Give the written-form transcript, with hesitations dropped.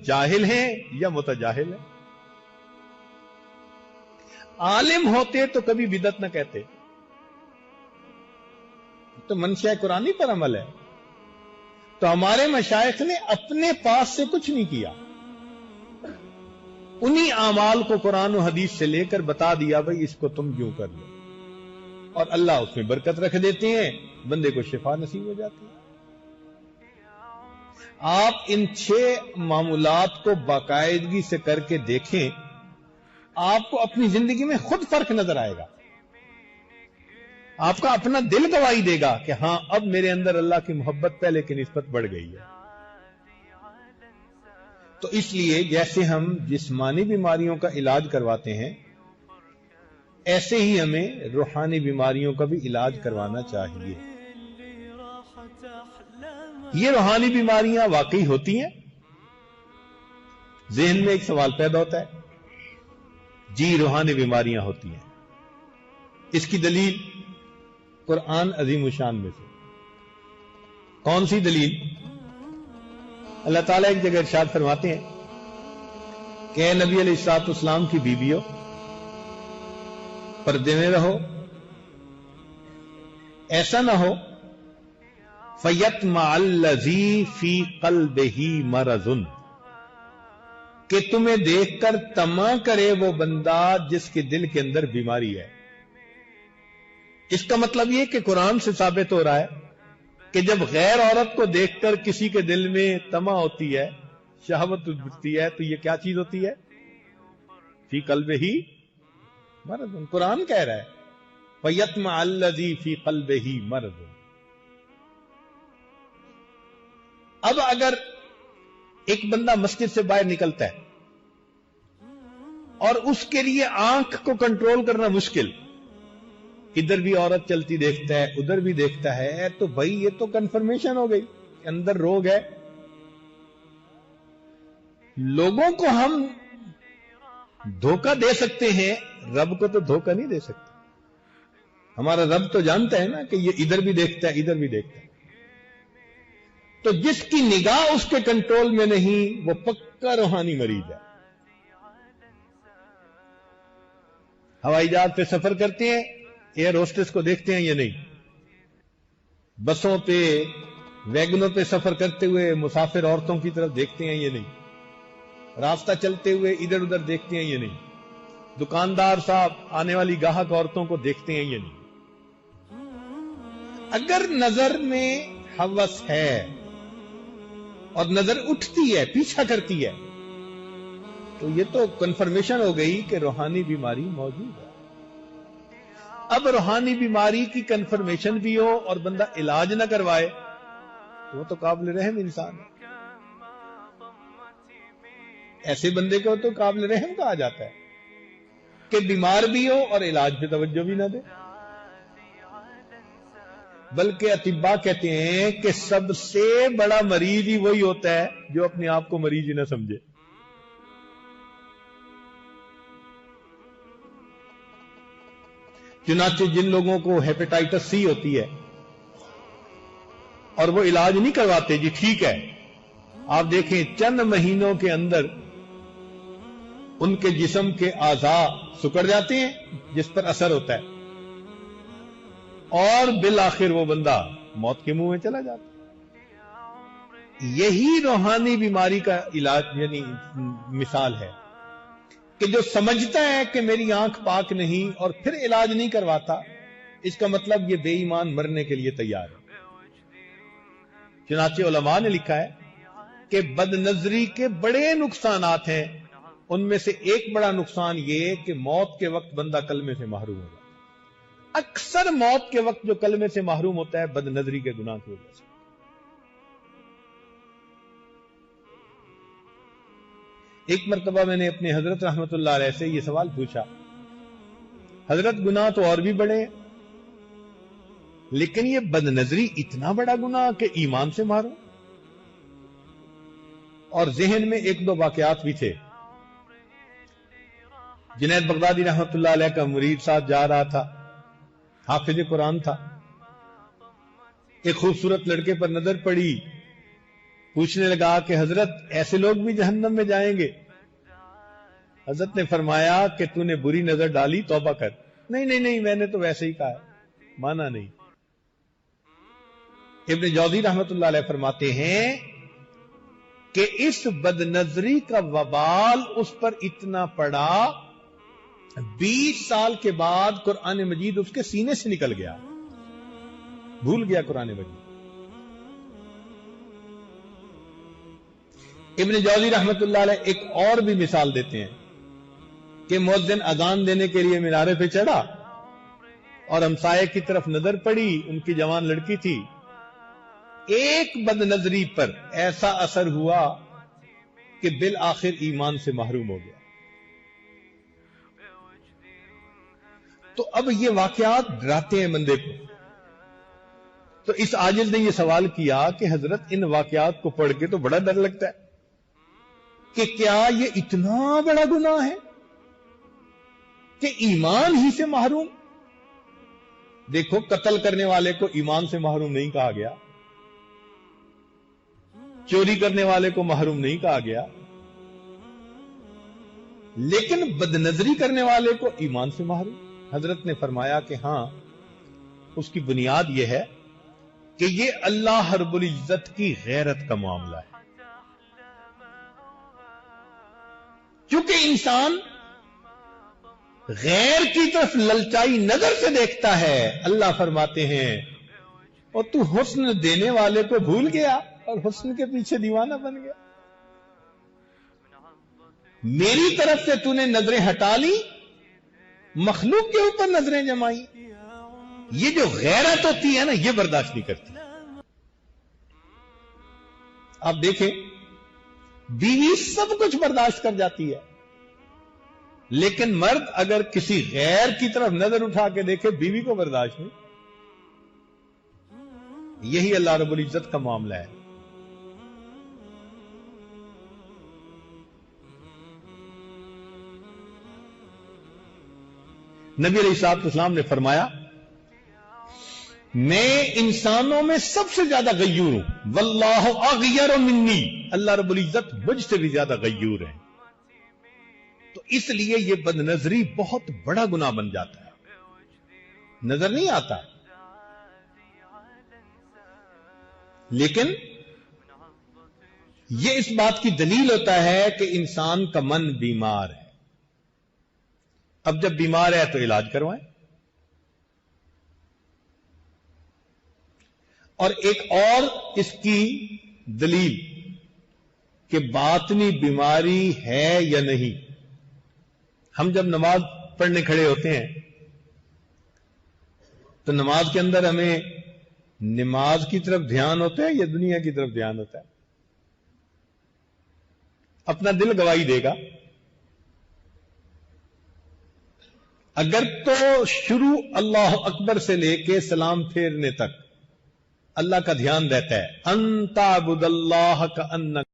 جاہل ہیں یا متجاہل ہیں. عالم ہوتے تو کبھی بدعت نہ کہتے. تو منشاء قرآنی پر عمل ہے. تو ہمارے مشائخ نے اپنے پاس سے کچھ نہیں کیا، انہی اعمال کو قرآن و حدیث سے لے کر بتا دیا بھائی اس کو تم یوں کر لو، اور اللہ اس میں برکت رکھ دیتے ہیں، بندے کو شفا نصیب ہو جاتی ہے. آپ ان 6 معمولات کو باقاعدگی سے کر کے دیکھیں، آپ کو اپنی زندگی میں خود فرق نظر آئے گا. آپ کا اپنا دل گواہی دے گا کہ ہاں اب میرے اندر اللہ کی محبت پہلے کی نسبت بڑھ گئی ہے. تو اس لیے جیسے ہم جسمانی بیماریوں کا علاج کرواتے ہیں، ایسے ہی ہمیں روحانی بیماریوں کا بھی علاج کروانا چاہیے. یہ روحانی بیماریاں واقعی ہوتی ہیں. ذہن میں ایک سوال پیدا ہوتا ہے، جی روحانی بیماریاں ہوتی ہیں. اس کی دلیل قرآن عظیم الشان میں سے. کون سی دلیل؟ اللہ تعالیٰ ایک جگہ ارشاد فرماتے ہیں کہ اے نبی علیہ الصلوۃ والسلام کی بیویوں، پردے میں رہو، ایسا نہ ہو فَيَطْمَعَ الَّذِي فِي قَلْبِهِ مَرَضٌ، کہ تمہیں دیکھ کر طمع کرے وہ بندہ جس کے دل کے اندر بیماری ہے. اس کا مطلب یہ کہ قرآن سے ثابت ہو رہا ہے کہ جب غیر عورت کو دیکھ کر کسی کے دل میں طمع ہوتی ہے، شہوت اٹھتی ہے، تو یہ کیا چیز ہوتی ہے؟ فی قلبہ مرض. قرآن کہہ رہا ہے فَيَطْمَعَ الَّذِي فِي قَلْبِهِ مَرَضٌ. اب اگر ایک بندہ مسجد سے باہر نکلتا ہے اور اس کے لیے آنکھ کو کنٹرول کرنا مشکل، ادھر بھی عورت چلتی دیکھتا ہے ادھر بھی دیکھتا ہے، تو بھائی یہ تو کنفرمیشن ہو گئی کہ اندر روگ ہے. لوگوں کو ہم دھوکہ دے سکتے ہیں، رب کو تو دھوکہ نہیں دے سکتے. ہمارا رب تو جانتا ہے نا کہ یہ ادھر بھی دیکھتا ہے ادھر بھی دیکھتا ہے. تو جس کی نگاہ اس کے کنٹرول میں نہیں وہ پکا روحانی مریض ہے. ہوائی جہاز پہ سفر کرتے ہیں، ایئر ہوسٹس کو دیکھتے ہیں یا نہیں؟ بسوں پہ ویگنوں پہ سفر کرتے ہوئے مسافر عورتوں کی طرف دیکھتے ہیں یا نہیں؟ راستہ چلتے ہوئے ادھر ادھر دیکھتے ہیں یا نہیں؟ دکاندار صاحب آنے والی گاہک عورتوں کو دیکھتے ہیں یا نہیں؟ اگر نظر میں ہوس ہے اور نظر اٹھتی ہے پیچھا کرتی ہے تو یہ تو کنفرمیشن ہو گئی کہ روحانی بیماری موجود ہے. اب روحانی بیماری کی کنفرمیشن بھی ہو اور بندہ علاج نہ کروائے تو وہ تو قابل رحم انسان ہے. ایسے بندے کو تو قابل رحم کہا جاتا ہے کہ بیمار بھی ہو اور علاج پہ توجہ بھی نہ دے. بلکہ اطباء کہتے ہیں کہ سب سے بڑا مریض ہی وہی ہوتا ہے جو اپنے آپ کو مریض ہی نہ سمجھے. چنانچہ جن لوگوں کو ہیپیٹائٹس سی ہوتی ہے اور وہ علاج نہیں کرواتے، جی ٹھیک ہے، آپ دیکھیں چند مہینوں کے اندر ان کے جسم کے اعضاء سکڑ جاتے ہیں جس پر اثر ہوتا ہے، اور بالآخر وہ بندہ موت کے منہ میں چلا جاتا ہے. یہی روحانی بیماری کا علاج یعنی مثال ہے کہ جو سمجھتا ہے کہ میری آنکھ پاک نہیں اور پھر علاج نہیں کرواتا، اس کا مطلب یہ بے ایمان مرنے کے لیے تیار ہے. چنانچہ علماء نے لکھا ہے کہ بد نظری کے بڑے نقصانات ہیں، ان میں سے ایک بڑا نقصان یہ کہ موت کے وقت بندہ کلمے سے محروم ہوگا. اکثر موت کے وقت جو کلمے سے محروم ہوتا ہے بد نظری کے گناہ کی وجہ سے. ایک مرتبہ میں نے اپنے حضرت رحمت اللہ علیہ سے یہ سوال پوچھا، حضرت گناہ تو اور بھی بڑے ہیں لیکن یہ بد نظری اتنا بڑا گناہ کہ ایمان سے محروم؟ اور ذہن میں ایک دو واقعات بھی تھے. جنید بغدادی رحمت اللہ علیہ کا مرید ساتھ جا رہا تھا، حافظ قرآن تھا. ایک خوبصورت لڑکے پر نظر پڑی پوچھنے لگا کہ حضرت ایسے لوگ بھی جہنم میں جائیں گے؟ حضرت نے فرمایا کہ تو نے بری نظر ڈالی، توبہ کر۔ نہیں میں نے تو ویسے ہی کہا ہے، مانا نہیں۔ ابن جوزی رحمت اللہ علیہ فرماتے ہیں کہ اس بد نظری کا وبال اس پر اتنا پڑا، 20 سال کے بعد قرآن مجید اس کے سینے سے نکل گیا، بھول گیا قرآن مجید۔ ابن جوزی رحمت اللہ علیہ ایک اور بھی مثال دیتے ہیں کہ مؤذن اذان دینے کے لیے مینارے پہ چڑھا اور ہمسائے کی طرف نظر پڑی، ان کی جوان لڑکی تھی، ایک بد نظری پر ایسا اثر ہوا کہ بالآخر ایمان سے محروم ہو گیا۔ تو اب یہ واقعات ڈراتے ہیں بندے کو۔ تو اس عاجز نے یہ سوال کیا کہ حضرت ان واقعات کو پڑھ کے تو بڑا ڈر لگتا ہے کہ کیا یہ اتنا بڑا گناہ ہے کہ ایمان ہی سے محروم؟ دیکھو، قتل کرنے والے کو ایمان سے محروم نہیں کہا گیا، چوری کرنے والے کو محروم نہیں کہا گیا، لیکن بد نظری کرنے والے کو ایمان سے محروم۔ حضرت نے فرمایا کہ ہاں، اس کی بنیاد یہ ہے کہ یہ اللہ رب العزت کی غیرت کا معاملہ ہے۔ کیونکہ انسان غیر کی طرف للچائی نظر سے دیکھتا ہے، اللہ فرماتے ہیں اور تو حسن دینے والے کو بھول گیا اور حسن کے پیچھے دیوانہ بن گیا۔ میری طرف سے تو نے نظریں ہٹا لی، مخلوق کے اوپر نظریں جمائی۔ یہ جو غیرت ہوتی ہے نا، یہ برداشت نہیں کرتی۔ آپ دیکھیں، بیوی سب کچھ برداشت کر جاتی ہے، لیکن مرد اگر کسی غیر کی طرف نظر اٹھا کے دیکھے، بیوی کو برداشت نہیں۔ یہی اللہ رب العزت کا معاملہ ہے۔ نبی علیہ الصلوۃ والسلام نے فرمایا، میں انسانوں میں سب سے زیادہ غیور ہوں، واللہ اغیر منی، اللہ رب العزت مجھ سے بھی زیادہ غیور ہے۔ تو اس لیے یہ بد نظری بہت بڑا گناہ بن جاتا ہے، نظر نہیں آتا، لیکن یہ اس بات کی دلیل ہوتا ہے کہ انسان کا من بیمار ہے۔ اب جب بیمار ہے تو علاج کروائیں۔ اور ایک اور اس کی دلیل کہ باطنی بیماری ہے یا نہیں، ہم جب نماز پڑھنے کھڑے ہوتے ہیں تو نماز کے اندر ہمیں نماز کی طرف دھیان ہوتا ہے یا دنیا کی طرف دھیان ہوتا ہے؟ اپنا دل گواہی دے گا۔ اگر تو شروع اللہ اکبر سے لے کے سلام پھیرنے تک اللہ کا دھیان رہتا ہے، ان تعبد اللہ کأنک